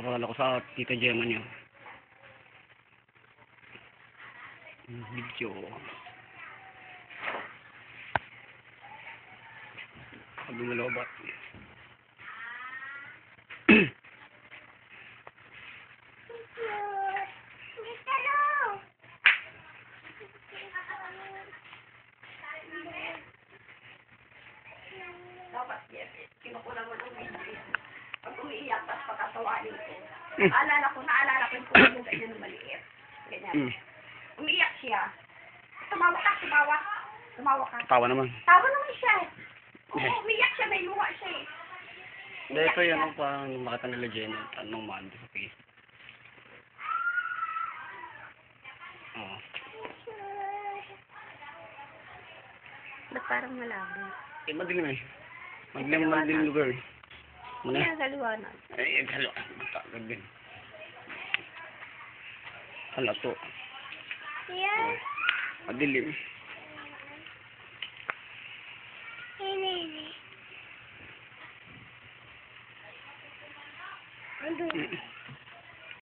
Papakala ko sa Tita Gemma niyo. Video. Sabi mo lobat. Dapat yan. Kinukulang mo ng video. Pag umiiyak, tapos pagkatawanin ko. Naalala ko yung kung ganyan na maliit. Ganyan. Umiiyak siya. Tumawa ka. Tumawa ka. Tawa naman. Tawa naman siya. Oo, umiiyak siya. May luha siya eh. Hindi, ito yan ang parang makita nila Jenny. Tanong man sa Facebook. Oo. Ba't parang malabo? Eh, madilim eh. Madilim lugar. Ano Yan, sa liwanag. Eh, halo. Matagad din. Hala to. Yan. Madilim.